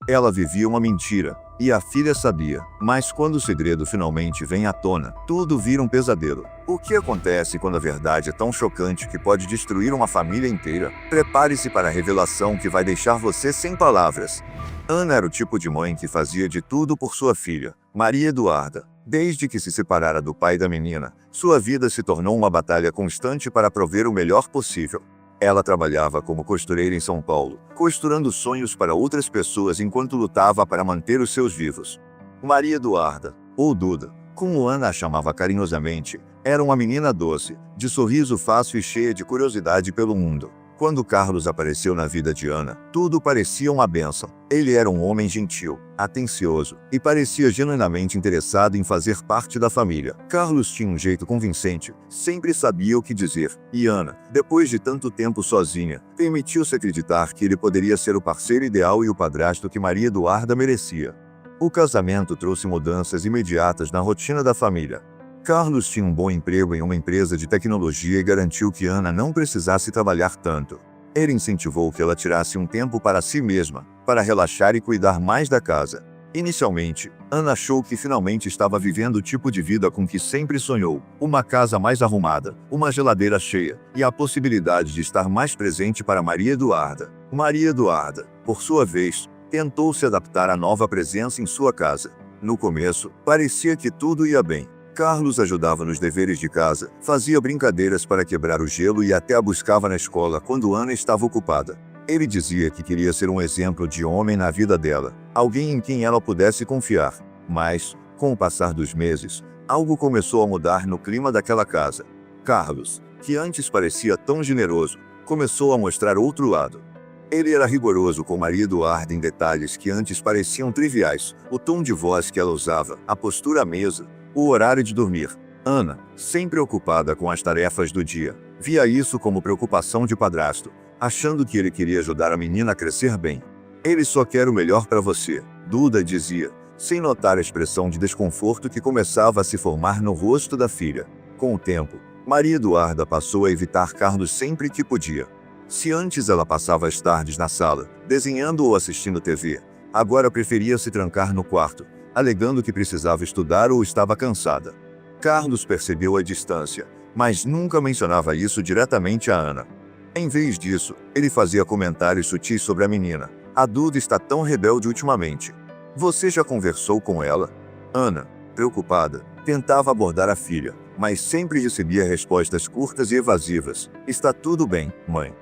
Ela vivia uma mentira, e a filha sabia, mas quando o segredo finalmente vem à tona, tudo vira um pesadelo. O que acontece quando a verdade é tão chocante que pode destruir uma família inteira? Prepare-se para a revelação que vai deixar você sem palavras. Ana era o tipo de mãe que fazia de tudo por sua filha, Maria Eduarda. Desde que se separara do pai da menina, sua vida se tornou uma batalha constante para prover o melhor possível. Ela trabalhava como costureira em São Paulo, costurando sonhos para outras pessoas enquanto lutava para manter os seus vivos. Maria Eduarda, ou Duda, como Ana a chamava carinhosamente, era uma menina doce, de sorriso fácil e cheia de curiosidade pelo mundo. Quando Carlos apareceu na vida de Ana, tudo parecia uma bênção. Ele era um homem gentil, atencioso e parecia genuinamente interessado em fazer parte da família. Carlos tinha um jeito convincente, sempre sabia o que dizer, e Ana, depois de tanto tempo sozinha, permitiu-se acreditar que ele poderia ser o parceiro ideal e o padrasto que Maria Eduarda merecia. O casamento trouxe mudanças imediatas na rotina da família. Carlos tinha um bom emprego em uma empresa de tecnologia e garantiu que Ana não precisasse trabalhar tanto. Ele incentivou que ela tirasse um tempo para si mesma, para relaxar e cuidar mais da casa. Inicialmente, Ana achou que finalmente estava vivendo o tipo de vida com que sempre sonhou: uma casa mais arrumada, uma geladeira cheia, e a possibilidade de estar mais presente para Maria Eduarda. Maria Eduarda, por sua vez, tentou se adaptar à nova presença em sua casa. No começo, parecia que tudo ia bem. Carlos ajudava nos deveres de casa, fazia brincadeiras para quebrar o gelo e até a buscava na escola quando Ana estava ocupada. Ele dizia que queria ser um exemplo de homem na vida dela, alguém em quem ela pudesse confiar. Mas, com o passar dos meses, algo começou a mudar no clima daquela casa. Carlos, que antes parecia tão generoso, começou a mostrar outro lado. Ele era rigoroso com Maria Eduarda em detalhes que antes pareciam triviais: o tom de voz que ela usava, a postura à mesa, o horário de dormir. Ana, sempre ocupada com as tarefas do dia, via isso como preocupação de padrasto, achando que ele queria ajudar a menina a crescer bem. Ele só quer o melhor para você, Duda dizia, sem notar a expressão de desconforto que começava a se formar no rosto da filha. Com o tempo, Maria Eduarda passou a evitar Carlos sempre que podia. Se antes ela passava as tardes na sala, desenhando ou assistindo TV, agora preferia se trancar no quarto, alegando que precisava estudar ou estava cansada. Carlos percebeu a distância, mas nunca mencionava isso diretamente a Ana. Em vez disso, ele fazia comentários sutis sobre a menina. A Duda está tão rebelde ultimamente. Você já conversou com ela? Ana, preocupada, tentava abordar a filha, mas sempre recebia respostas curtas e evasivas. Está tudo bem, mãe.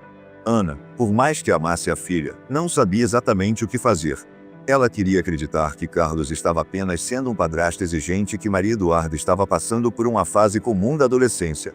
Ana, por mais que amasse a filha, não sabia exatamente o que fazer. Ela queria acreditar que Carlos estava apenas sendo um padrasto exigente e que Maria Eduarda estava passando por uma fase comum da adolescência.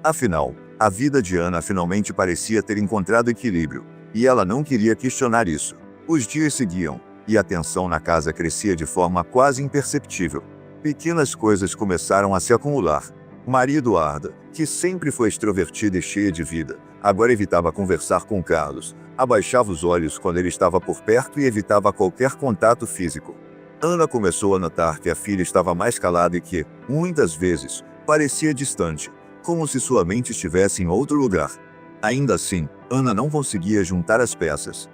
Afinal, a vida de Ana finalmente parecia ter encontrado equilíbrio, e ela não queria questionar isso. Os dias seguiam, e a tensão na casa crescia de forma quase imperceptível. Pequenas coisas começaram a se acumular. Maria Eduarda, que sempre foi extrovertida e cheia de vida, agora evitava conversar com Carlos, abaixava os olhos quando ele estava por perto e evitava qualquer contato físico. Ana começou a notar que a filha estava mais calada e que, muitas vezes, parecia distante, como se sua mente estivesse em outro lugar. Ainda assim, Ana não conseguia juntar as peças.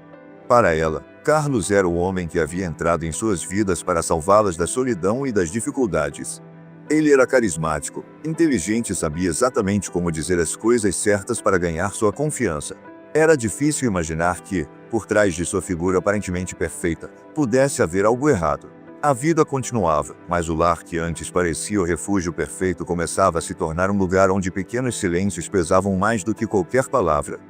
Para ela, Carlos era o homem que havia entrado em suas vidas para salvá-las da solidão e das dificuldades. Ele era carismático, inteligente e sabia exatamente como dizer as coisas certas para ganhar sua confiança. Era difícil imaginar que, por trás de sua figura aparentemente perfeita, pudesse haver algo errado. A vida continuava, mas o lar que antes parecia o refúgio perfeito começava a se tornar um lugar onde pequenos silêncios pesavam mais do que qualquer palavra.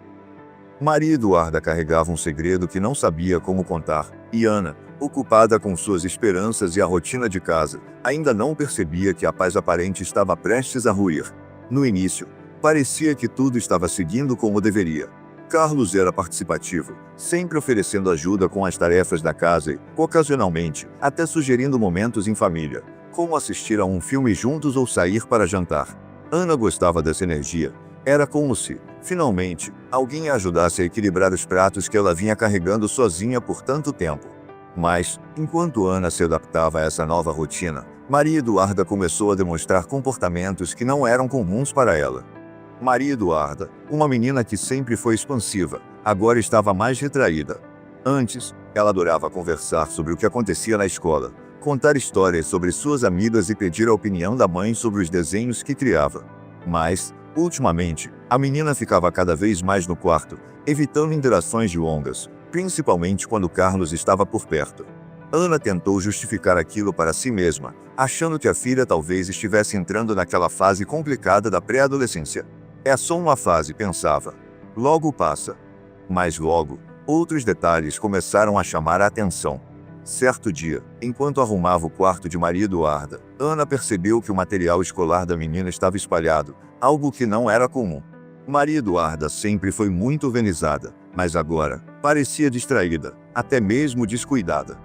Maria Eduarda carregava um segredo que não sabia como contar, e Ana, ocupada com suas esperanças e a rotina de casa, ainda não percebia que a paz aparente estava prestes a ruir. No início, parecia que tudo estava seguindo como deveria. Carlos era participativo, sempre oferecendo ajuda com as tarefas da casa e, ocasionalmente, até sugerindo momentos em família, como assistir a um filme juntos ou sair para jantar. Ana gostava dessa energia. Era como se, finalmente, alguém a ajudasse a equilibrar os pratos que ela vinha carregando sozinha por tanto tempo. Mas, enquanto Ana se adaptava a essa nova rotina, Maria Eduarda começou a demonstrar comportamentos que não eram comuns para ela. Maria Eduarda, uma menina que sempre foi expansiva, agora estava mais retraída. Antes, Ela adorava conversar sobre o que acontecia na escola, contar histórias sobre suas amigas e pedir a opinião da mãe sobre os desenhos que criava. Mas, ultimamente, a menina ficava cada vez mais no quarto, evitando interações longas, principalmente quando Carlos estava por perto. Ana tentou justificar aquilo para si mesma, achando que a filha talvez estivesse entrando naquela fase complicada da pré-adolescência. É só uma fase, pensava. Logo passa. Mas logo, outros detalhes começaram a chamar a atenção. Certo dia, enquanto arrumava o quarto de Maria Eduarda, Ana percebeu que o material escolar da menina estava espalhado, algo que não era comum. Maria Eduarda sempre foi muito organizada, mas agora parecia distraída, até mesmo descuidada.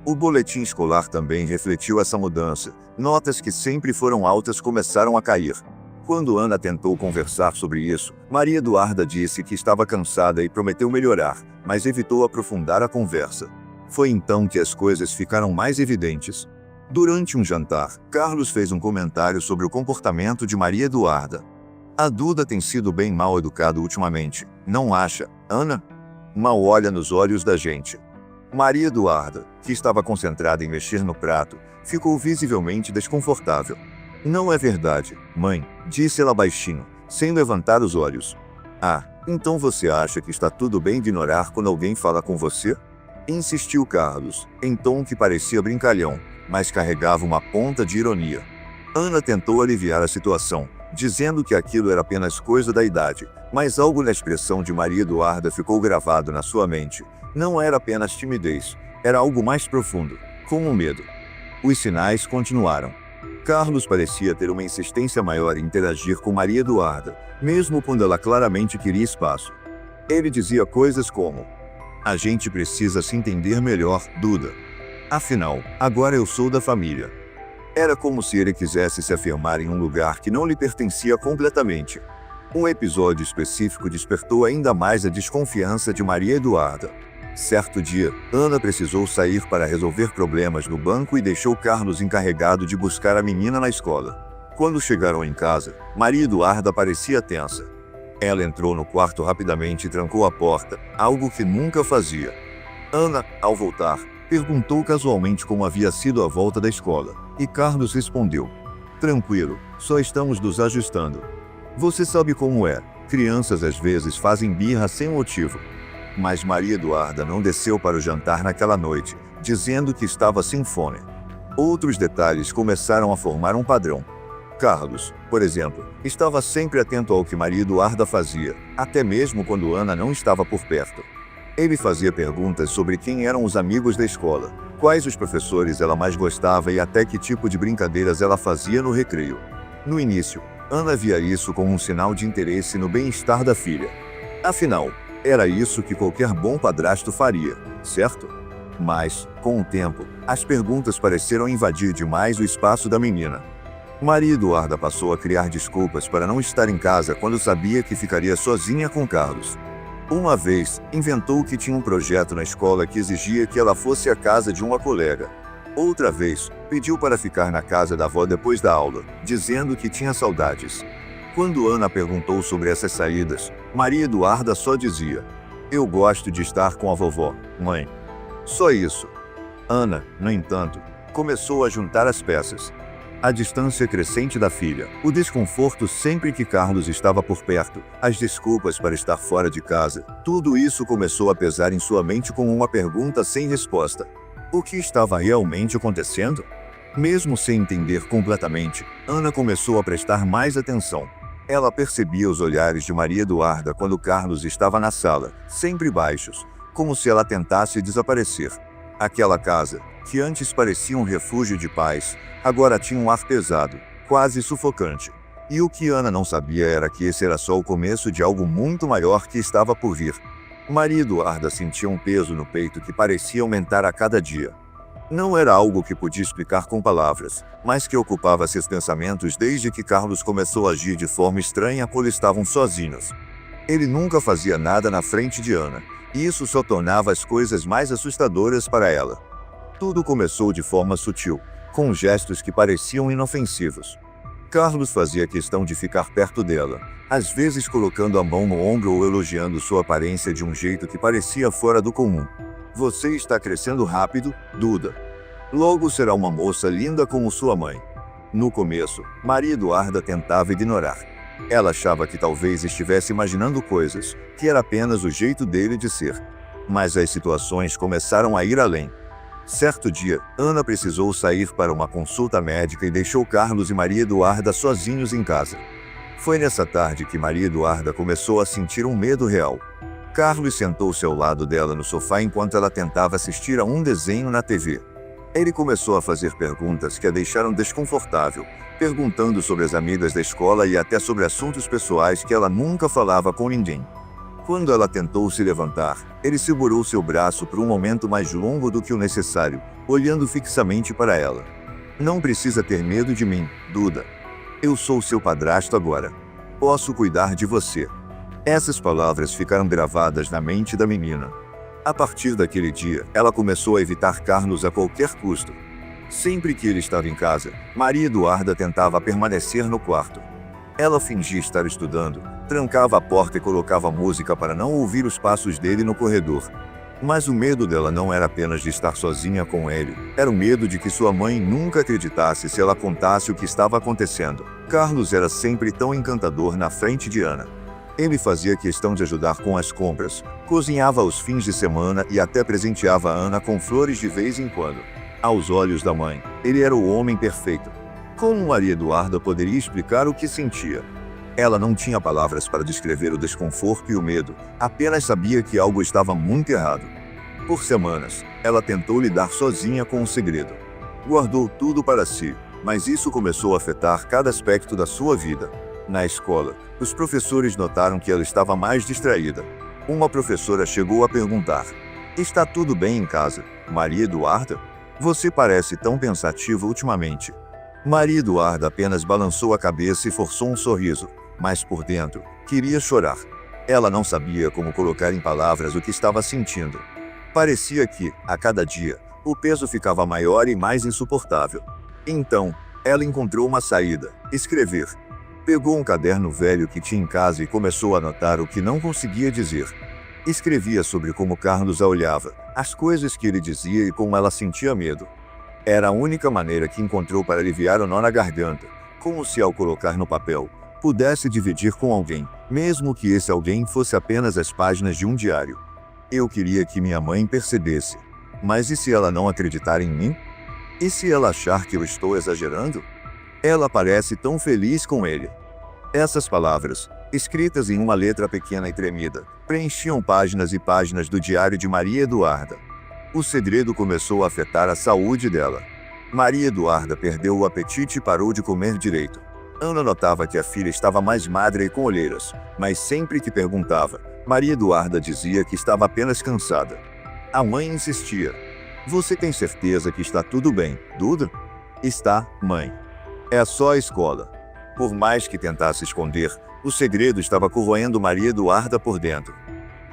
O boletim escolar também refletiu essa mudança. Notas que sempre foram altas começaram a cair. Quando Ana tentou conversar sobre isso, Maria Eduarda disse que estava cansada e prometeu melhorar, mas evitou aprofundar a conversa. Foi então que as coisas ficaram mais evidentes. Durante um jantar, Carlos fez um comentário sobre o comportamento de Maria Eduarda. A Duda tem sido bem mal educada ultimamente, não acha, Ana? Mal olha nos olhos da gente. Maria Eduarda, que estava concentrada em mexer no prato, ficou visivelmente desconfortável. Não é verdade, mãe, disse ela baixinho, sem levantar os olhos. Ah, então você acha que está tudo bem ignorar quando alguém fala com você? Insistiu Carlos, em tom que parecia brincalhão, mas carregava uma ponta de ironia. Ana tentou aliviar a situação, dizendo que aquilo era apenas coisa da idade, mas algo na expressão de Maria Eduarda ficou gravado na sua mente. Não era apenas timidez, era algo mais profundo, como medo. Os sinais continuaram. Carlos parecia ter uma insistência maior em interagir com Maria Eduarda, mesmo quando ela claramente queria espaço. Ele dizia coisas como: "A gente precisa se entender melhor, Duda. Afinal, agora eu sou da família." Era como se ele quisesse se afirmar em um lugar que não lhe pertencia completamente. Um episódio específico despertou ainda mais a desconfiança de Maria Eduarda. Certo dia, Ana precisou sair para resolver problemas no banco e deixou Carlos encarregado de buscar a menina na escola. Quando chegaram em casa, Maria Eduarda parecia tensa. Ela entrou no quarto rapidamente e trancou a porta, algo que nunca fazia. Ana, ao voltar, perguntou casualmente como havia sido a volta da escola, e Carlos respondeu: "Tranquilo, só estamos nos ajustando. Você sabe como é, crianças às vezes fazem birra sem motivo." Mas Maria Eduarda não desceu para o jantar naquela noite, dizendo que estava sem fome. Outros detalhes começaram a formar um padrão. Carlos, por exemplo, estava sempre atento ao que Maria Eduarda fazia, até mesmo quando Ana não estava por perto. Ele fazia perguntas sobre quem eram os amigos da escola, quais os professores ela mais gostava e até que tipo de brincadeiras ela fazia no recreio. No início, Ana via isso como um sinal de interesse no bem-estar da filha. Afinal, era isso que qualquer bom padrasto faria, certo? Mas, com o tempo, as perguntas pareceram invadir demais o espaço da menina. Maria Eduarda passou a criar desculpas para não estar em casa quando sabia que ficaria sozinha com Carlos. Uma vez, inventou que tinha um projeto na escola que exigia que ela fosse à casa de uma colega. Outra vez, pediu para ficar na casa da avó depois da aula, dizendo que tinha saudades. Quando Ana perguntou sobre essas saídas, Maria Eduarda só dizia: "Eu gosto de estar com a vovó, mãe." Só isso. Ana, no entanto, começou a juntar as peças. A distância crescente da filha, o desconforto sempre que Carlos estava por perto, as desculpas para estar fora de casa, tudo isso começou a pesar em sua mente como uma pergunta sem resposta. O que estava realmente acontecendo? Mesmo sem entender completamente, Ana começou a prestar mais atenção. Ela percebia os olhares de Maria Eduarda quando Carlos estava na sala, sempre baixos, como se ela tentasse desaparecer. Aquela casa, que antes parecia um refúgio de paz, agora tinha um ar pesado, quase sufocante. E o que Ana não sabia era que esse era só o começo de algo muito maior que estava por vir. Maria Eduarda sentia um peso no peito que parecia aumentar a cada dia. Não era algo que podia explicar com palavras, mas que ocupava seus pensamentos desde que Carlos começou a agir de forma estranha quando estavam sozinhos. Ele nunca fazia nada na frente de Ana, e isso só tornava as coisas mais assustadoras para ela. Tudo começou de forma sutil, com gestos que pareciam inofensivos. Carlos fazia questão de ficar perto dela, às vezes colocando a mão no ombro ou elogiando sua aparência de um jeito que parecia fora do comum. Você está crescendo rápido, Duda. Logo será uma moça linda como sua mãe. No começo, Maria Eduarda tentava ignorar. Ela achava que talvez estivesse imaginando coisas, que era apenas o jeito dele de ser. Mas as situações começaram a ir além. Certo dia, Ana precisou sair para uma consulta médica e deixou Carlos e Maria Eduarda sozinhos em casa. Foi nessa tarde que Maria Eduarda começou a sentir um medo real. Carlos sentou-se ao lado dela no sofá enquanto ela tentava assistir a um desenho na TV. Ele começou a fazer perguntas que a deixaram desconfortável, perguntando sobre as amigas da escola e até sobre assuntos pessoais que ela nunca falava com ninguém. Quando ela tentou se levantar, ele segurou seu braço por um momento mais longo do que o necessário, olhando fixamente para ela. Não precisa ter medo de mim, Duda. Eu sou seu padrasto agora. Posso cuidar de você. Essas palavras ficaram gravadas na mente da menina. A partir daquele dia, ela começou a evitar Carlos a qualquer custo. Sempre que ele estava em casa, Maria Eduarda tentava permanecer no quarto. Ela fingia estar estudando, trancava a porta e colocava música para não ouvir os passos dele no corredor. Mas o medo dela não era apenas de estar sozinha com ele, era o medo de que sua mãe nunca acreditasse se ela contasse o que estava acontecendo. Carlos era sempre tão encantador na frente de Ana. Ele fazia questão de ajudar com as compras, cozinhava aos fins de semana e até presenteava a Ana com flores de vez em quando. Aos olhos da mãe, ele era o homem perfeito. Como Maria Eduarda poderia explicar o que sentia? Ela não tinha palavras para descrever o desconforto e o medo, apenas sabia que algo estava muito errado. Por semanas, ela tentou lidar sozinha com o segredo. Guardou tudo para si, mas isso começou a afetar cada aspecto da sua vida. Na escola, os professores notaram que ela estava mais distraída. Uma professora chegou a perguntar: "Está tudo bem em casa, Maria Eduarda? Você parece tão pensativa ultimamente." Maria Eduarda apenas balançou a cabeça e forçou um sorriso, mas por dentro, queria chorar. Ela não sabia como colocar em palavras o que estava sentindo. Parecia que, a cada dia, o peso ficava maior e mais insuportável. Então, ela encontrou uma saída: escrever. Pegou um caderno velho que tinha em casa e começou a anotar o que não conseguia dizer. Escrevia sobre como Carlos a olhava, as coisas que ele dizia e como ela sentia medo. Era a única maneira que encontrou para aliviar o nó na garganta, como se ao colocar no papel, pudesse dividir com alguém, mesmo que esse alguém fosse apenas as páginas de um diário. Eu queria que minha mãe percebesse. Mas e se ela não acreditar em mim? E se ela achar que eu estou exagerando? Ela parece tão feliz com ele. Essas palavras, escritas em uma letra pequena e tremida, preenchiam páginas e páginas do diário de Maria Eduarda. O segredo começou a afetar a saúde dela. Maria Eduarda perdeu o apetite e parou de comer direito. Ana notava que a filha estava mais magra e com olheiras, mas sempre que perguntava, Maria Eduarda dizia que estava apenas cansada. A mãe insistia: "Você tem certeza que está tudo bem, Duda?" "Está, mãe. É só a escola." Por mais que tentasse esconder, o segredo estava corroendo Maria Eduarda por dentro.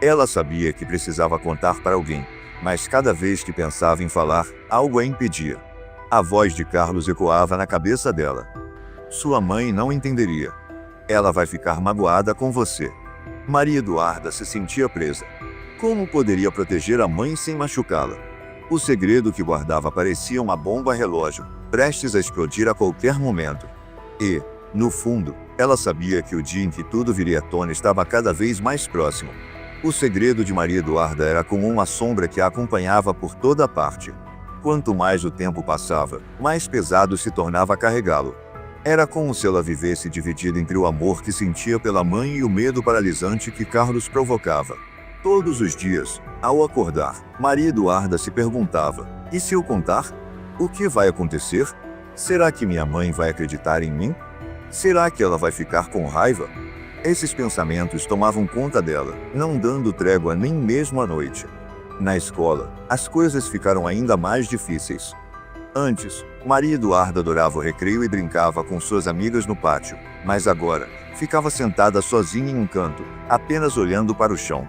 Ela sabia que precisava contar para alguém, mas cada vez que pensava em falar, algo a impedia. A voz de Carlos ecoava na cabeça dela: "Sua mãe não entenderia. Ela vai ficar magoada com você." Maria Eduarda se sentia presa. Como poderia proteger a mãe sem machucá-la? O segredo que guardava parecia uma bomba relógio, prestes a explodir a qualquer momento. E, no fundo, ela sabia que o dia em que tudo viria à tona estava cada vez mais próximo. O segredo de Maria Eduarda era como uma sombra que a acompanhava por toda parte. Quanto mais o tempo passava, mais pesado se tornava carregá-lo. Era como se ela vivesse dividida entre o amor que sentia pela mãe e o medo paralisante que Carlos provocava. Todos os dias, ao acordar, Maria Eduarda se perguntava: "E se eu contar? O que vai acontecer? Será que minha mãe vai acreditar em mim? Será que ela vai ficar com raiva?" Esses pensamentos tomavam conta dela, não dando trégua nem mesmo à noite. Na escola, as coisas ficaram ainda mais difíceis. Antes, Maria Eduarda adorava o recreio e brincava com suas amigas no pátio, mas agora, ficava sentada sozinha em um canto, apenas olhando para o chão.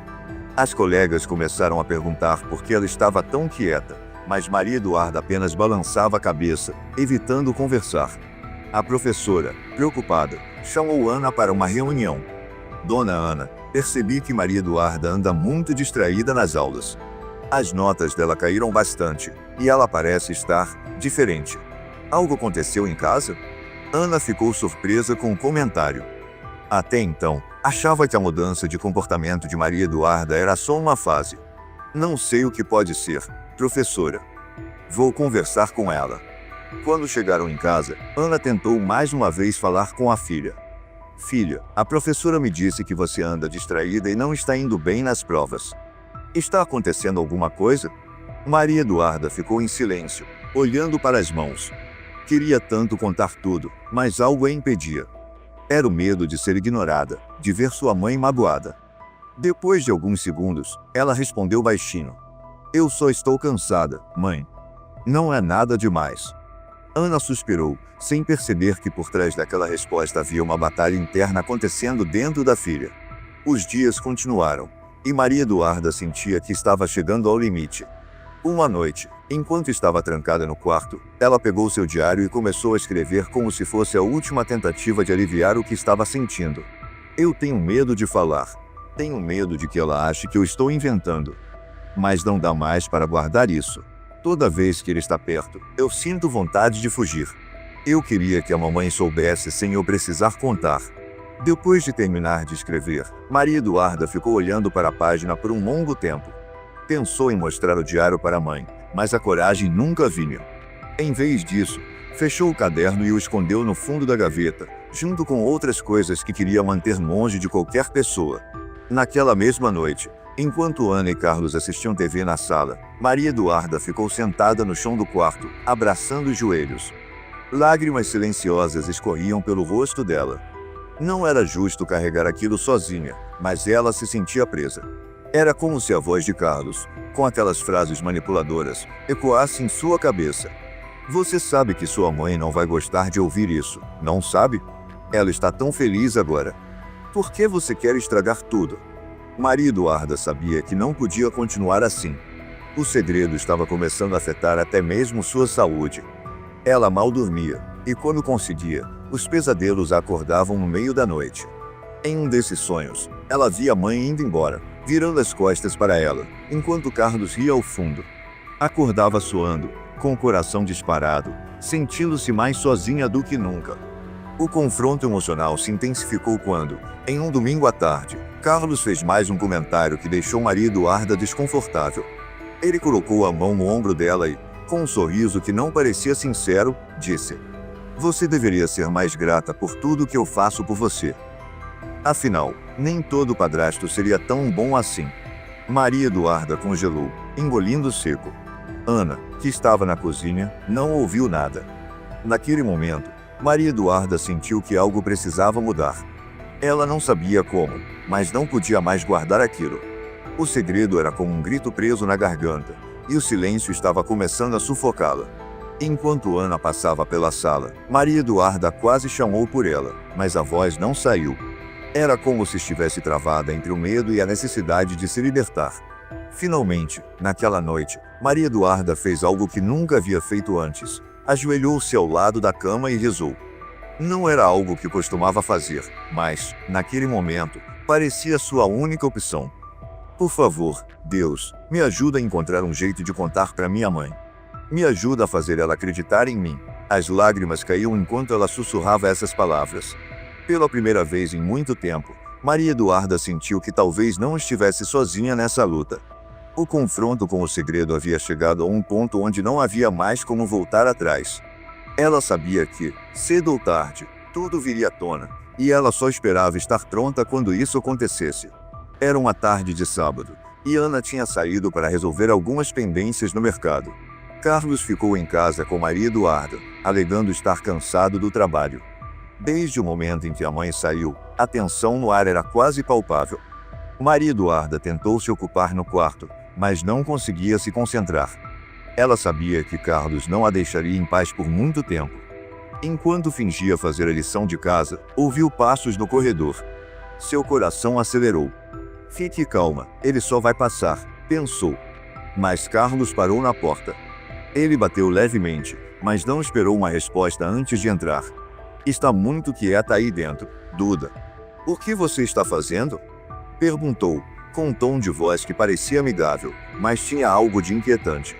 As colegas começaram a perguntar por que ela estava tão quieta, mas Maria Eduarda apenas balançava a cabeça, evitando conversar. A professora, preocupada, chamou Ana para uma reunião. "Dona Ana, percebi que Maria Eduarda anda muito distraída nas aulas." As notas dela caíram bastante, e ela parece estar diferente. Algo aconteceu em casa? Ana ficou surpresa com o comentário. Até então, achava que a mudança de comportamento de Maria Eduarda era só uma fase. Não sei o que pode ser, professora. Vou conversar com ela. Quando chegaram em casa, Ana tentou mais uma vez falar com a filha. Filha, a professora me disse que você anda distraída e não está indo bem nas provas. Está acontecendo alguma coisa? Maria Eduarda ficou em silêncio, olhando para as mãos. Queria tanto contar tudo, mas algo a impedia. Era o medo de ser ignorada, de ver sua mãe magoada. Depois de alguns segundos, ela respondeu baixinho. Eu só estou cansada, mãe. Não é nada demais. Ana suspirou, sem perceber que por trás daquela resposta havia uma batalha interna acontecendo dentro da filha. Os dias continuaram, e Maria Eduarda sentia que estava chegando ao limite. Uma noite, enquanto estava trancada no quarto, ela pegou seu diário e começou a escrever como se fosse a última tentativa de aliviar o que estava sentindo. Eu tenho medo de falar. Tenho medo de que ela ache que eu estou inventando. Mas não dá mais para guardar isso. Toda vez que ele está perto, eu sinto vontade de fugir. Eu queria que a mamãe soubesse sem eu precisar contar. Depois de terminar de escrever, Maria Eduarda ficou olhando para a página por um longo tempo. Pensou em mostrar o diário para a mãe, mas a coragem nunca vinha. Em vez disso, fechou o caderno e o escondeu no fundo da gaveta, junto com outras coisas que queria manter longe de qualquer pessoa. Naquela mesma noite, enquanto Ana e Carlos assistiam TV na sala, Maria Eduarda ficou sentada no chão do quarto, abraçando os joelhos. Lágrimas silenciosas escorriam pelo rosto dela. Não era justo carregar aquilo sozinha, mas ela se sentia presa. Era como se a voz de Carlos, com aquelas frases manipuladoras, ecoasse em sua cabeça. Você sabe que sua mãe não vai gostar de ouvir isso, não sabe? Ela está tão feliz agora. Por que você quer estragar tudo? Maria Eduarda sabia que não podia continuar assim. O segredo estava começando a afetar até mesmo sua saúde. Ela mal dormia, e quando conseguia, os pesadelos a acordavam no meio da noite. Em um desses sonhos, ela via a mãe indo embora, virando as costas para ela, enquanto Carlos ria ao fundo. Acordava suando, com o coração disparado, sentindo-se mais sozinha do que nunca. O confronto emocional se intensificou quando, em um domingo à tarde, Carlos fez mais um comentário que deixou Maria Eduarda desconfortável. Ele colocou a mão no ombro dela e, com um sorriso que não parecia sincero, disse: Você deveria ser mais grata por tudo que eu faço por você. Afinal, nem todo padrasto seria tão bom assim. Maria Eduarda congelou, engolindo seco. Ana, que estava na cozinha, não ouviu nada. Naquele momento, Maria Eduarda sentiu que algo precisava mudar. Ela não sabia como, mas não podia mais guardar aquilo. O segredo era como um grito preso na garganta, e o silêncio estava começando a sufocá-la. Enquanto Ana passava pela sala, Maria Eduarda quase chamou por ela, mas a voz não saiu. Era como se estivesse travada entre o medo e a necessidade de se libertar. Finalmente, naquela noite, Maria Eduarda fez algo que nunca havia feito antes. Ajoelhou-se ao lado da cama e rezou. Não era algo que costumava fazer, mas, naquele momento, parecia sua única opção. Por favor, Deus, me ajuda a encontrar um jeito de contar para minha mãe. Me ajuda a fazer ela acreditar em mim. As lágrimas caíam enquanto ela sussurrava essas palavras. Pela primeira vez em muito tempo, Maria Eduarda sentiu que talvez não estivesse sozinha nessa luta. O confronto com o segredo havia chegado a um ponto onde não havia mais como voltar atrás. Ela sabia que, cedo ou tarde, tudo viria à tona, e ela só esperava estar pronta quando isso acontecesse. Era uma tarde de sábado, e Ana tinha saído para resolver algumas pendências no mercado. Carlos ficou em casa com Maria Eduarda, alegando estar cansado do trabalho. Desde o momento em que a mãe saiu, a tensão no ar era quase palpável. Maria Eduarda tentou se ocupar no quarto, mas não conseguia se concentrar. Ela sabia que Carlos não a deixaria em paz por muito tempo. Enquanto fingia fazer a lição de casa, ouviu passos no corredor. Seu coração acelerou. Fique calma, ele só vai passar, pensou. Mas Carlos parou na porta. Ele bateu levemente, mas não esperou uma resposta antes de entrar. Está muito quieta aí dentro, Duda. O que você está fazendo? Perguntou, com um tom de voz que parecia amigável, mas tinha algo de inquietante.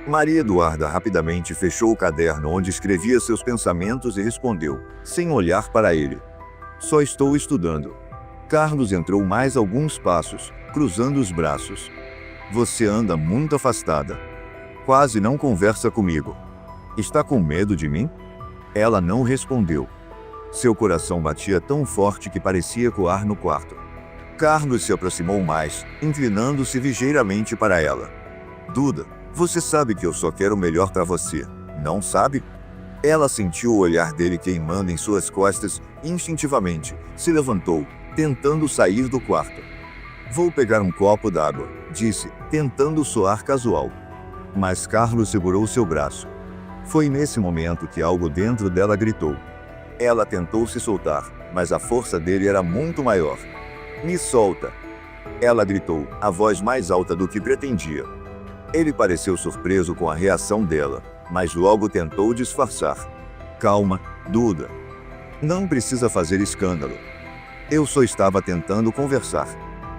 Maria Eduarda rapidamente fechou o caderno onde escrevia seus pensamentos e respondeu, sem olhar para ele: "Só estou estudando." Carlos entrou mais alguns passos, cruzando os braços. "Você anda muito afastada. Quase não conversa comigo. Está com medo de mim?" Ela não respondeu. Seu coração batia tão forte que parecia ecoar no quarto. Carlos se aproximou mais, inclinando-se ligeiramente para ela. "Duda, você sabe que eu só quero o melhor para você, não sabe?" Ela sentiu o olhar dele queimando em suas costas e instintivamente se levantou, tentando sair do quarto. "Vou pegar um copo d'água", disse, tentando soar casual. Mas Carlos segurou seu braço. Foi nesse momento que algo dentro dela gritou. Ela tentou se soltar, mas a força dele era muito maior. "Me solta!" Ela gritou, a voz mais alta do que pretendia. Ele pareceu surpreso com a reação dela, mas logo tentou disfarçar. "Calma, Duda. Não precisa fazer escândalo. Eu só estava tentando conversar."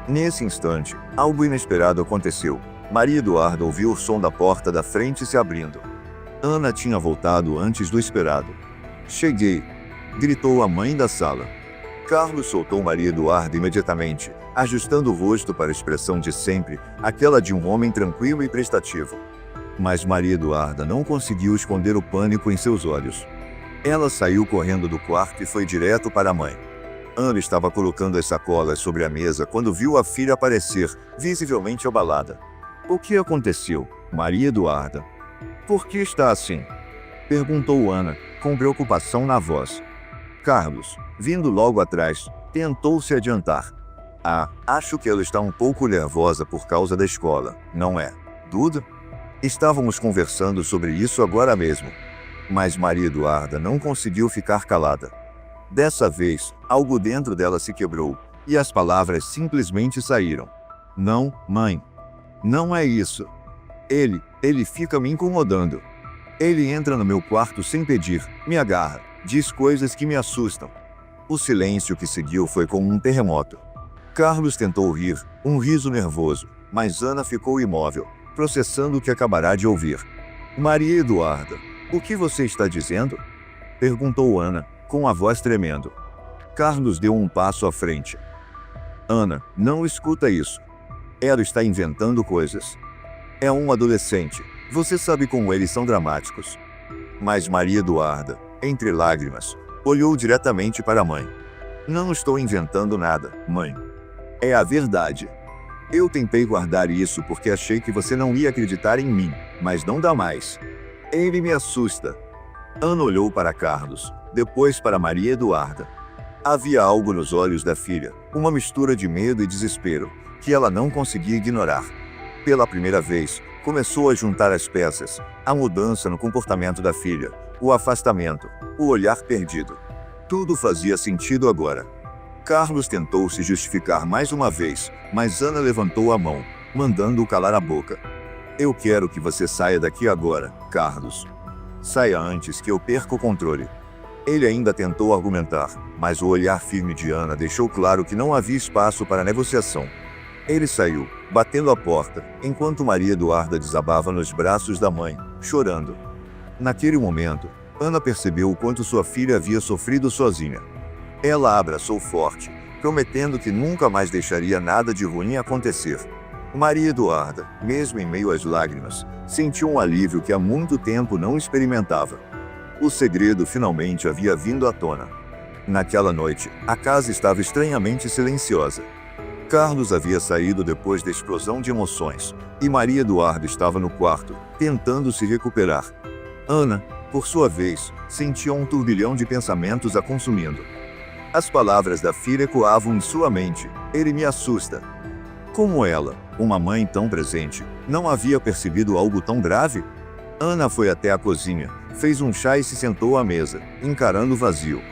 Nesse instante, algo inesperado aconteceu. Maria Eduarda ouviu o som da porta da frente se abrindo. Ana tinha voltado antes do esperado. "Cheguei!" gritou a mãe da sala. Carlos soltou Maria Eduarda imediatamente, ajustando o rosto para a expressão de sempre, aquela de um homem tranquilo e prestativo. Mas Maria Eduarda não conseguiu esconder o pânico em seus olhos. Ela saiu correndo do quarto e foi direto para a mãe. Ana estava colocando as sacolas sobre a mesa quando viu a filha aparecer, visivelmente abalada. "O que aconteceu, Maria Eduarda? Por que está assim?" perguntou Ana, com preocupação na voz. Carlos, vindo logo atrás, tentou se adiantar. Acho que ela está um pouco nervosa por causa da escola, não é, Duda? Estávamos conversando sobre isso agora mesmo." Mas Maria Eduarda não conseguiu ficar calada. Dessa vez, algo dentro dela se quebrou, e as palavras simplesmente saíram. "Não, mãe. Não é isso. Ele fica me incomodando. Ele entra no meu quarto sem pedir, me agarra, diz coisas que me assustam." O silêncio que seguiu foi como um terremoto. Carlos tentou rir, um riso nervoso, mas Ana ficou imóvel, processando o que acabará de ouvir. "Maria Eduarda, o que você está dizendo?" perguntou Ana, com a voz tremendo. Carlos deu um passo à frente. "Ana, não escuta isso. Ela está inventando coisas. É um adolescente, você sabe como eles são dramáticos." Mas Maria Eduarda, entre lágrimas, olhou diretamente para a mãe. "Não estou inventando nada, mãe. É a verdade. Eu tentei guardar isso porque achei que você não ia acreditar em mim, mas não dá mais. Ele me assusta." Ana olhou para Carlos, depois para Maria Eduarda. Havia algo nos olhos da filha, uma mistura de medo e desespero, que ela não conseguia ignorar. Pela primeira vez, começou a juntar as peças, a mudança no comportamento da filha, o afastamento, o olhar perdido. Tudo fazia sentido agora. Carlos tentou se justificar mais uma vez, mas Ana levantou a mão, mandando-o calar a boca. "Eu quero que você saia daqui agora, Carlos. Saia antes que eu perca o controle." Ele ainda tentou argumentar, mas o olhar firme de Ana deixou claro que não havia espaço para negociação. Ele saiu, batendo a porta, enquanto Maria Eduarda desabava nos braços da mãe, chorando. Naquele momento, Ana percebeu o quanto sua filha havia sofrido sozinha. Ela a abraçou forte, prometendo que nunca mais deixaria nada de ruim acontecer. Maria Eduarda, mesmo em meio às lágrimas, sentiu um alívio que há muito tempo não experimentava. O segredo finalmente havia vindo à tona. Naquela noite, a casa estava estranhamente silenciosa. Carlos havia saído depois da explosão de emoções, e Maria Eduarda estava no quarto, tentando se recuperar. Ana, por sua vez, sentia um turbilhão de pensamentos a consumindo. As palavras da filha ecoavam em sua mente: "Ele me assusta." Como ela, uma mãe tão presente, não havia percebido algo tão grave? Ana foi até a cozinha, fez um chá e se sentou à mesa, encarando o vazio.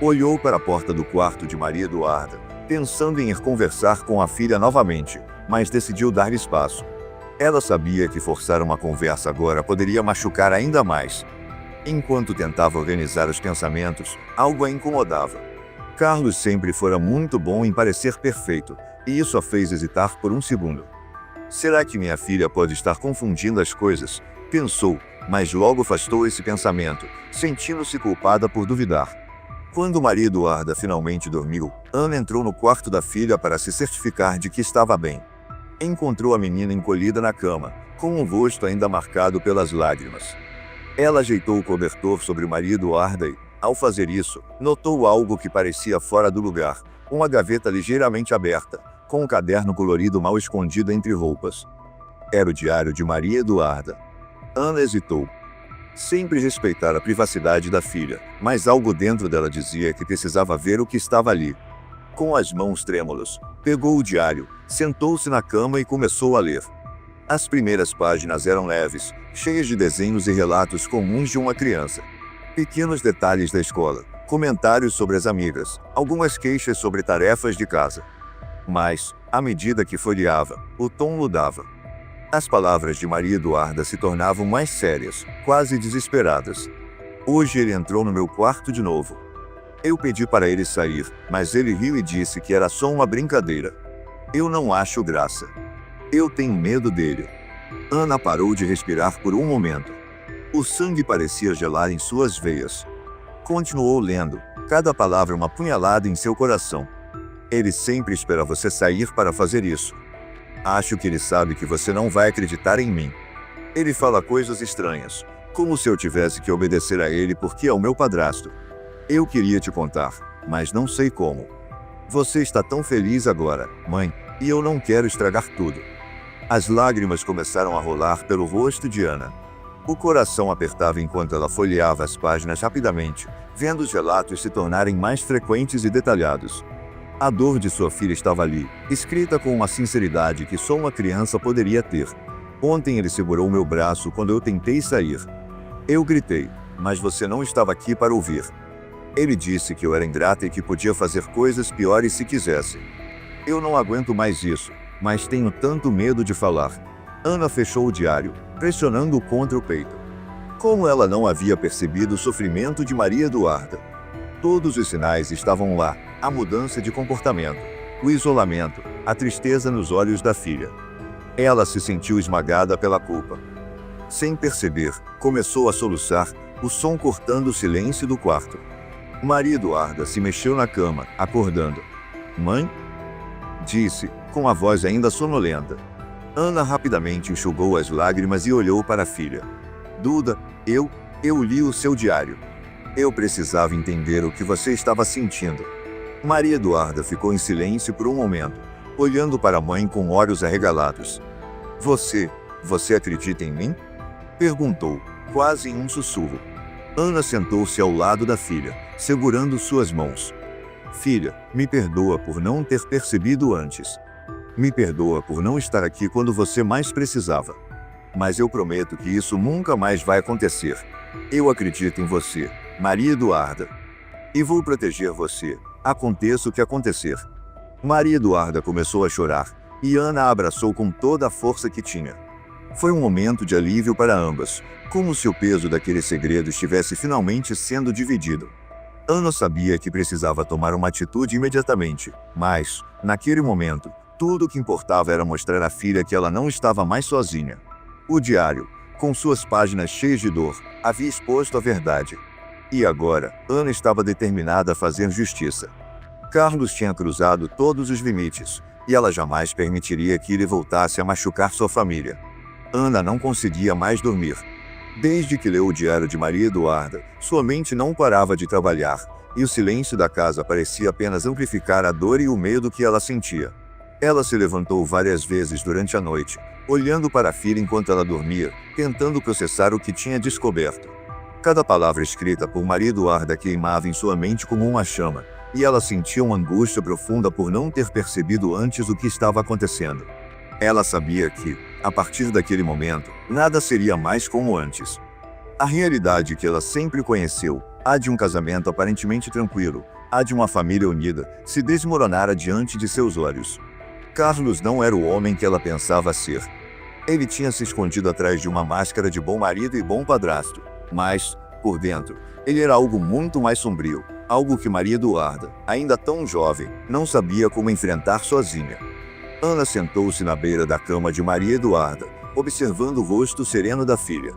Olhou para a porta do quarto de Maria Eduarda, pensando em ir conversar com a filha novamente, mas decidiu dar espaço. Ela sabia que forçar uma conversa agora poderia machucar ainda mais. Enquanto tentava organizar os pensamentos, algo a incomodava. Carlos sempre fora muito bom em parecer perfeito, e isso a fez hesitar por um segundo. Será que minha filha pode estar confundindo as coisas? Pensou, mas logo afastou esse pensamento, sentindo-se culpada por duvidar. Quando Maria Eduarda finalmente dormiu, Ana entrou no quarto da filha para se certificar de que estava bem. Encontrou a menina encolhida na cama, com o rosto ainda marcado pelas lágrimas. Ela ajeitou o cobertor sobre Maria Eduarda e, ao fazer isso, notou algo que parecia fora do lugar, uma gaveta ligeiramente aberta, com um caderno colorido mal escondido entre roupas. Era o diário de Maria Eduarda. Ana hesitou. Sempre respeitara a privacidade da filha, mas algo dentro dela dizia que precisava ver o que estava ali. Com as mãos trêmulas, pegou o diário, sentou-se na cama e começou a ler. As primeiras páginas eram leves, cheias de desenhos e relatos comuns de uma criança. Pequenos detalhes da escola, comentários sobre as amigas, algumas queixas sobre tarefas de casa. Mas, à medida que folheava, o tom mudava. As palavras de Maria Eduarda se tornavam mais sérias, quase desesperadas. Hoje ele entrou no meu quarto de novo. Eu pedi para ele sair, mas ele riu e disse que era só uma brincadeira. Eu não acho graça. Eu tenho medo dele. Ana parou de respirar por um momento. O sangue parecia gelar em suas veias. Continuou lendo, cada palavra uma punhalada em seu coração. Ele sempre espera você sair para fazer isso. Acho que ele sabe que você não vai acreditar em mim. Ele fala coisas estranhas, como se eu tivesse que obedecer a ele porque é o meu padrasto. Eu queria te contar, mas não sei como. Você está tão feliz agora, mãe, e eu não quero estragar tudo. As lágrimas começaram a rolar pelo rosto de Ana. O coração apertava enquanto ela folheava as páginas rapidamente, vendo os relatos se tornarem mais frequentes e detalhados. A dor de sua filha estava ali, escrita com uma sinceridade que só uma criança poderia ter. Ontem ele segurou meu braço quando eu tentei sair. Eu gritei, mas você não estava aqui para ouvir. Ele disse que eu era ingrata e que podia fazer coisas piores se quisesse. Eu não aguento mais isso, mas tenho tanto medo de falar. Ana fechou o diário, pressionando-o contra o peito. Como ela não havia percebido o sofrimento de Maria Eduarda? Todos os sinais estavam lá, a mudança de comportamento, o isolamento, a tristeza nos olhos da filha. Ela se sentiu esmagada pela culpa. Sem perceber, começou a soluçar, o som cortando o silêncio do quarto. Maria Eduarda se mexeu na cama, acordando. Mãe? Disse, com a voz ainda sonolenta. Ana rapidamente enxugou as lágrimas e olhou para a filha. Duda, eu li o seu diário. Eu precisava entender o que você estava sentindo. Maria Eduarda ficou em silêncio por um momento, olhando para a mãe com olhos arregalados. Você acredita em mim? Perguntou, quase em um sussurro. Ana sentou-se ao lado da filha, segurando suas mãos. Filha, me perdoa por não ter percebido antes. Me perdoa por não estar aqui quando você mais precisava. Mas eu prometo que isso nunca mais vai acontecer. Eu acredito em você, Maria Eduarda. E vou proteger você, aconteça o que acontecer. Maria Eduarda começou a chorar, e Ana a abraçou com toda a força que tinha. Foi um momento de alívio para ambas, como se o peso daquele segredo estivesse finalmente sendo dividido. Ana sabia que precisava tomar uma atitude imediatamente, mas, naquele momento, tudo o que importava era mostrar à filha que ela não estava mais sozinha. O diário, com suas páginas cheias de dor, havia exposto a verdade. E agora, Ana estava determinada a fazer justiça. Carlos tinha cruzado todos os limites, e ela jamais permitiria que ele voltasse a machucar sua família. Ana não conseguia mais dormir. Desde que leu o diário de Maria Eduarda, sua mente não parava de trabalhar, e o silêncio da casa parecia apenas amplificar a dor e o medo que ela sentia. Ela se levantou várias vezes durante a noite, olhando para a filha enquanto ela dormia, tentando processar o que tinha descoberto. Cada palavra escrita por Maria Eduarda queimava em sua mente como uma chama, e ela sentia uma angústia profunda por não ter percebido antes o que estava acontecendo. Ela sabia que, a partir daquele momento, nada seria mais como antes. A realidade que ela sempre conheceu, a de um casamento aparentemente tranquilo, a de uma família unida, se desmoronara diante de seus olhos. Carlos não era o homem que ela pensava ser. Ele tinha se escondido atrás de uma máscara de bom marido e bom padrasto, mas, por dentro, ele era algo muito mais sombrio, algo que Maria Eduarda, ainda tão jovem, não sabia como enfrentar sozinha. Ana sentou-se na beira da cama de Maria Eduarda, observando o rosto sereno da filha.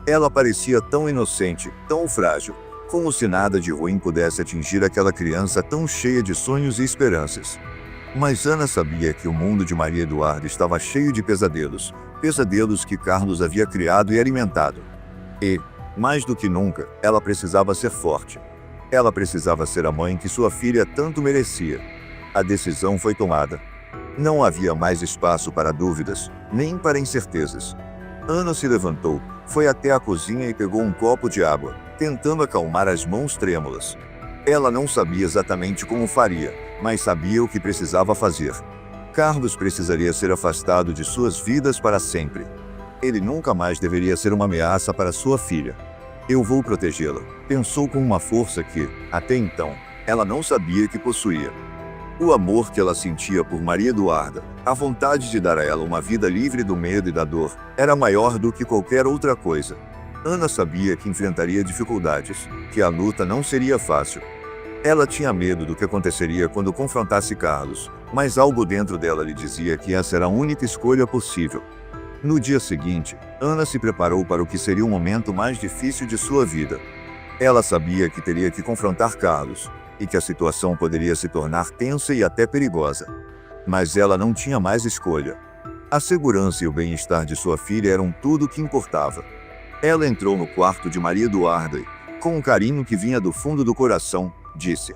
Ela parecia tão inocente, tão frágil, como se nada de ruim pudesse atingir aquela criança tão cheia de sonhos e esperanças. Mas Ana sabia que o mundo de Maria Eduarda estava cheio de pesadelos, pesadelos que Carlos havia criado e alimentado. E, mais do que nunca, ela precisava ser forte. Ela precisava ser a mãe que sua filha tanto merecia. A decisão foi tomada. Não havia mais espaço para dúvidas, nem para incertezas. Ana se levantou, foi até a cozinha e pegou um copo de água, tentando acalmar as mãos trêmulas. Ela não sabia exatamente como faria, mas sabia o que precisava fazer. Carlos precisaria ser afastado de suas vidas para sempre. Ele nunca mais deveria ser uma ameaça para sua filha. Eu vou protegê-la, pensou com uma força que, até então, ela não sabia que possuía. O amor que ela sentia por Maria Eduarda, a vontade de dar a ela uma vida livre do medo e da dor, era maior do que qualquer outra coisa. Ana sabia que enfrentaria dificuldades, que a luta não seria fácil. Ela tinha medo do que aconteceria quando confrontasse Carlos, mas algo dentro dela lhe dizia que essa era a única escolha possível. No dia seguinte, Ana se preparou para o que seria o momento mais difícil de sua vida. Ela sabia que teria que confrontar Carlos, e que a situação poderia se tornar tensa e até perigosa. Mas ela não tinha mais escolha. A segurança e o bem-estar de sua filha eram tudo o que importava. Ela entrou no quarto de Maria Eduarda e, com um carinho que vinha do fundo do coração, disse: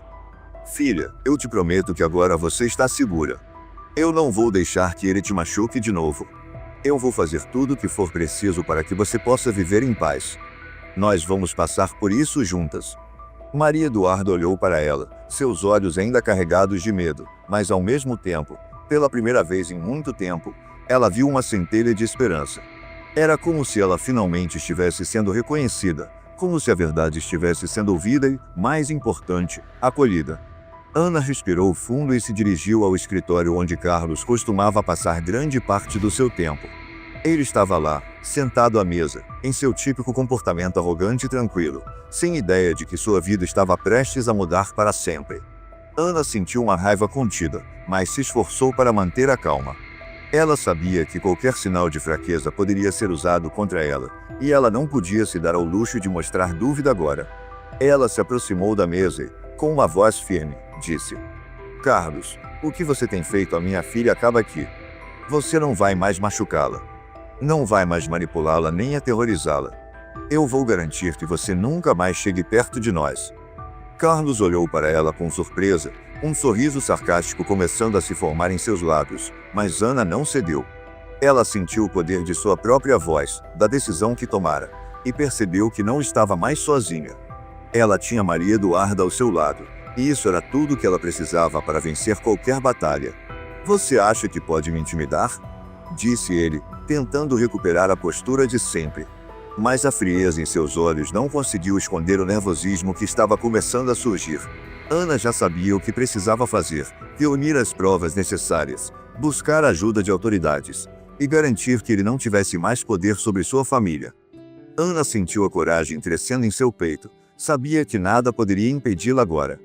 "Filha, eu te prometo que agora você está segura. Eu não vou deixar que ele te machuque de novo. Eu vou fazer tudo o que for preciso para que você possa viver em paz. Nós vamos passar por isso juntas." Maria Eduarda olhou para ela, seus olhos ainda carregados de medo, mas ao mesmo tempo, pela primeira vez em muito tempo, ela viu uma centelha de esperança. Era como se ela finalmente estivesse sendo reconhecida, como se a verdade estivesse sendo ouvida e, mais importante, acolhida. Ana respirou fundo e se dirigiu ao escritório onde Carlos costumava passar grande parte do seu tempo. Ele estava lá, sentado à mesa, em seu típico comportamento arrogante e tranquilo, sem ideia de que sua vida estava prestes a mudar para sempre. Ana sentiu uma raiva contida, mas se esforçou para manter a calma. Ela sabia que qualquer sinal de fraqueza poderia ser usado contra ela, e ela não podia se dar ao luxo de mostrar dúvida agora. Ela se aproximou da mesa e, com uma voz firme, disse: "Carlos, o que você tem feito à minha filha acaba aqui. Você não vai mais machucá-la. Não vai mais manipulá-la nem aterrorizá-la. Eu vou garantir que você nunca mais chegue perto de nós." Carlos olhou para ela com surpresa, um sorriso sarcástico começando a se formar em seus lábios, mas Ana não cedeu. Ela sentiu o poder de sua própria voz, da decisão que tomara, e percebeu que não estava mais sozinha. Ela tinha Maria Eduarda ao seu lado, e isso era tudo que ela precisava para vencer qualquer batalha. "Você acha que pode me intimidar?" disse ele, tentando recuperar a postura de sempre. Mas a frieza em seus olhos não conseguiu esconder o nervosismo que estava começando a surgir. Ana já sabia o que precisava fazer: reunir as provas necessárias, buscar a ajuda de autoridades, e garantir que ele não tivesse mais poder sobre sua família. Ana sentiu a coragem crescendo em seu peito, sabia que nada poderia impedi-la agora.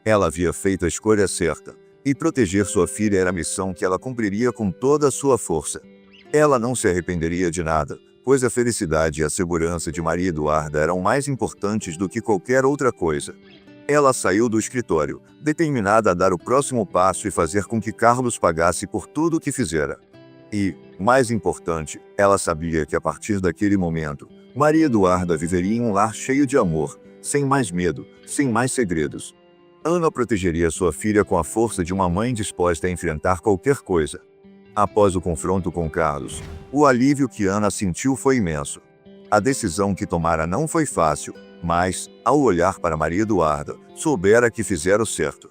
Ela havia feito a escolha certa, e proteger sua filha era a missão que ela cumpriria com toda a sua força. Ela não se arrependeria de nada, pois a felicidade e a segurança de Maria Eduarda eram mais importantes do que qualquer outra coisa. Ela saiu do escritório, determinada a dar o próximo passo e fazer com que Carlos pagasse por tudo o que fizera. E, mais importante, ela sabia que a partir daquele momento, Maria Eduarda viveria em um lar cheio de amor, sem mais medo, sem mais segredos. Ana protegeria sua filha com a força de uma mãe disposta a enfrentar qualquer coisa. Após o confronto com Carlos, o alívio que Ana sentiu foi imenso. A decisão que tomara não foi fácil, mas, ao olhar para Maria Eduarda, soubera que fizera o certo.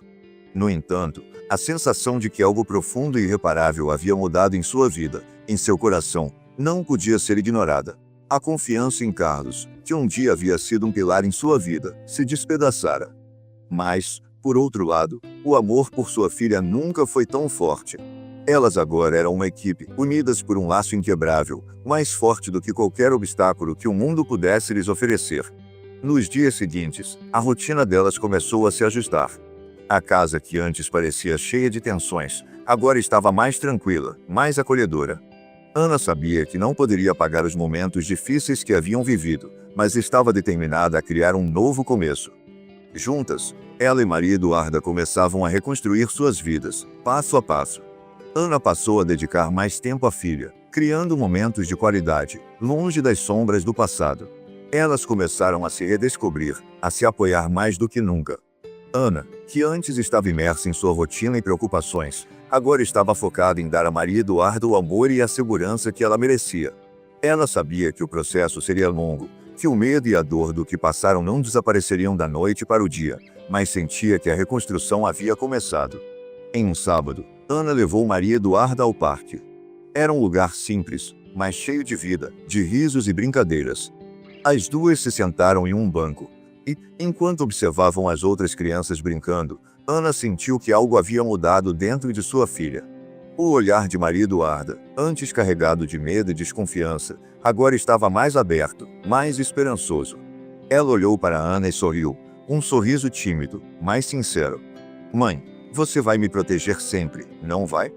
No entanto, a sensação de que algo profundo e irreparável havia mudado em sua vida, em seu coração, não podia ser ignorada. A confiança em Carlos, que um dia havia sido um pilar em sua vida, se despedaçara. Mas, por outro lado, o amor por sua filha nunca foi tão forte. Elas agora eram uma equipe, unidas por um laço inquebrável, mais forte do que qualquer obstáculo que o mundo pudesse lhes oferecer. Nos dias seguintes, a rotina delas começou a se ajustar. A casa que antes parecia cheia de tensões, agora estava mais tranquila, mais acolhedora. Ana sabia que não poderia apagar os momentos difíceis que haviam vivido, mas estava determinada a criar um novo começo. Juntas, ela e Maria Eduarda começavam a reconstruir suas vidas, passo a passo. Ana passou a dedicar mais tempo à filha, criando momentos de qualidade, longe das sombras do passado. Elas começaram a se redescobrir, a se apoiar mais do que nunca. Ana, que antes estava imersa em sua rotina e preocupações, agora estava focada em dar a Maria Eduarda o amor e a segurança que ela merecia. Ela sabia que o processo seria longo, que o medo e a dor do que passaram não desapareceriam da noite para o dia, mas sentia que a reconstrução havia começado. Em um sábado, Ana levou Maria Eduarda ao parque. Era um lugar simples, mas cheio de vida, de risos e brincadeiras. As duas se sentaram em um banco e, enquanto observavam as outras crianças brincando, Ana sentiu que algo havia mudado dentro de sua filha. O olhar de Maria Eduarda, antes carregado de medo e desconfiança, agora estava mais aberto, mais esperançoso. Ela olhou para Ana e sorriu, um sorriso tímido, mas sincero. "Mãe, você vai me proteger sempre, não vai?"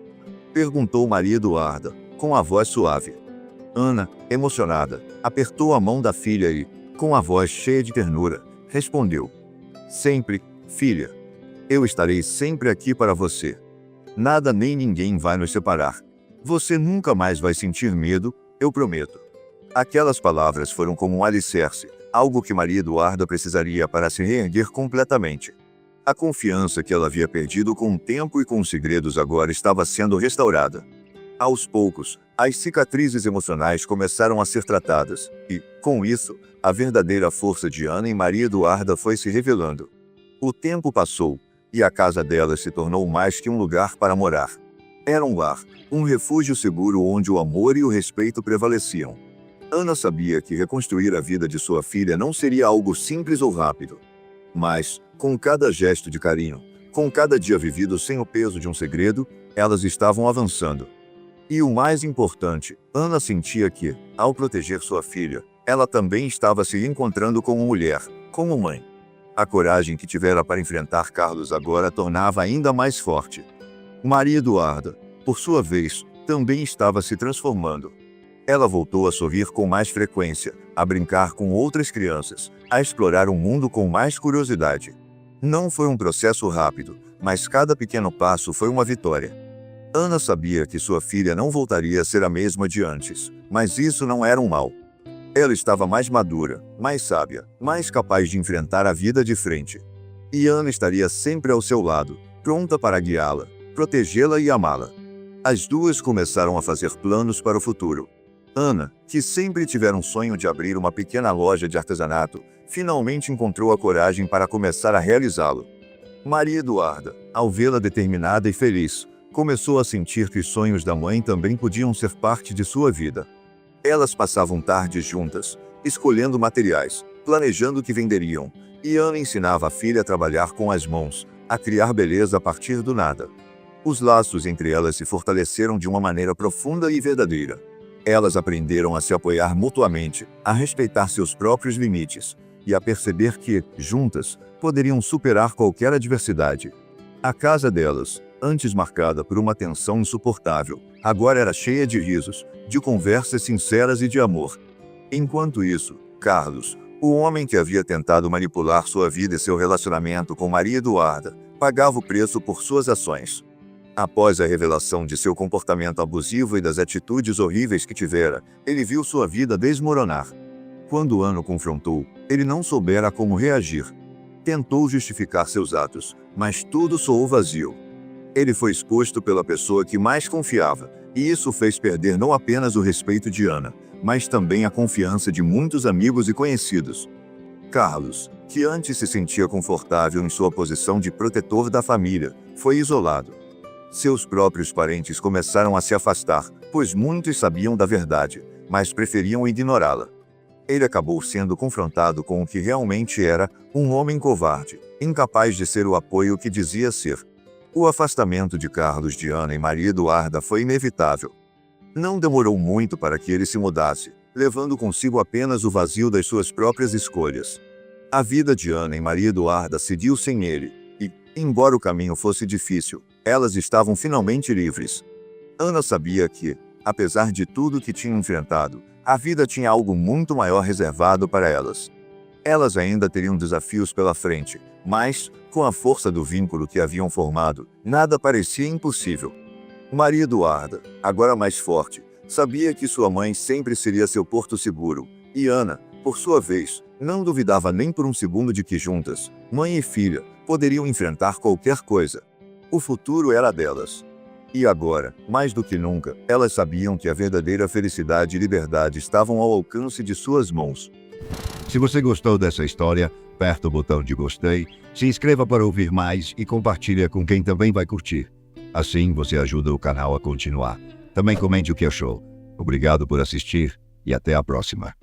perguntou Maria Eduarda, com a voz suave. Ana, emocionada, apertou a mão da filha e, com a voz cheia de ternura, respondeu: "Sempre, filha. Eu estarei sempre aqui para você. Nada nem ninguém vai nos separar. Você nunca mais vai sentir medo, eu prometo." Aquelas palavras foram como um alicerce, algo que Maria Eduarda precisaria para se reerguer completamente. A confiança que ela havia perdido com o tempo e com os segredos agora estava sendo restaurada. Aos poucos, as cicatrizes emocionais começaram a ser tratadas, e, com isso, a verdadeira força de Ana e Maria Eduarda foi se revelando. O tempo passou, e a casa delas se tornou mais que um lugar para morar. Era um lar, um refúgio seguro onde o amor e o respeito prevaleciam. Ana sabia que reconstruir a vida de sua filha não seria algo simples ou rápido. Mas, com cada gesto de carinho, com cada dia vivido sem o peso de um segredo, elas estavam avançando. E o mais importante, Ana sentia que, ao proteger sua filha, ela também estava se encontrando como mulher, como mãe. A coragem que tivera para enfrentar Carlos agora tornava ainda mais forte. Maria Eduarda, por sua vez, também estava se transformando. Ela voltou a sorrir com mais frequência, a brincar com outras crianças, a explorar o mundo com mais curiosidade. Não foi um processo rápido, mas cada pequeno passo foi uma vitória. Ana sabia que sua filha não voltaria a ser a mesma de antes, mas isso não era um mal. Ela estava mais madura, mais sábia, mais capaz de enfrentar a vida de frente. E Ana estaria sempre ao seu lado, pronta para guiá-la, protegê-la e amá-la. As duas começaram a fazer planos para o futuro. Ana, que sempre tivera um sonho de abrir uma pequena loja de artesanato, finalmente encontrou a coragem para começar a realizá-lo. Maria Eduarda, ao vê-la determinada e feliz, começou a sentir que os sonhos da mãe também podiam ser parte de sua vida. Elas passavam tardes juntas, escolhendo materiais, planejando o que venderiam, e Ana ensinava a filha a trabalhar com as mãos, a criar beleza a partir do nada. Os laços entre elas se fortaleceram de uma maneira profunda e verdadeira. Elas aprenderam a se apoiar mutuamente, a respeitar seus próprios limites, e a perceber que, juntas, poderiam superar qualquer adversidade. A casa delas, antes marcada por uma tensão insuportável, agora era cheia de risos, de conversas sinceras e de amor. Enquanto isso, Carlos, o homem que havia tentado manipular sua vida e seu relacionamento com Maria Eduarda, pagava o preço por suas ações. Após a revelação de seu comportamento abusivo e das atitudes horríveis que tivera, ele viu sua vida desmoronar. Quando Ana o confrontou, ele não soubera como reagir. Tentou justificar seus atos, mas tudo soou vazio. Ele foi exposto pela pessoa que mais confiava, e isso fez perder não apenas o respeito de Ana, mas também a confiança de muitos amigos e conhecidos. Carlos, que antes se sentia confortável em sua posição de protetor da família, foi isolado. Seus próprios parentes começaram a se afastar, pois muitos sabiam da verdade, mas preferiam ignorá-la. Ele acabou sendo confrontado com o que realmente era, um homem covarde, incapaz de ser o apoio que dizia ser. O afastamento de Carlos de Ana e Maria Eduarda foi inevitável. Não demorou muito para que ele se mudasse, levando consigo apenas o vazio das suas próprias escolhas. A vida de Ana e Maria Eduarda seguiu sem ele, e, embora o caminho fosse difícil, Elas estavam finalmente livres. Ana sabia que, apesar de tudo que tinham enfrentado, a vida tinha algo muito maior reservado para elas. Elas ainda teriam desafios pela frente, mas, com a força do vínculo que haviam formado, nada parecia impossível. Maria Eduarda, agora mais forte, sabia que sua mãe sempre seria seu porto seguro, e Ana, por sua vez, não duvidava nem por um segundo de que juntas, mãe e filha, poderiam enfrentar qualquer coisa. O futuro era delas. E agora, mais do que nunca, elas sabiam que a verdadeira felicidade e liberdade estavam ao alcance de suas mãos. Se você gostou dessa história, aperta o botão de gostei, se inscreva para ouvir mais e compartilha com quem também vai curtir. Assim você ajuda o canal a continuar. Também comente o que achou. Obrigado por assistir e até a próxima.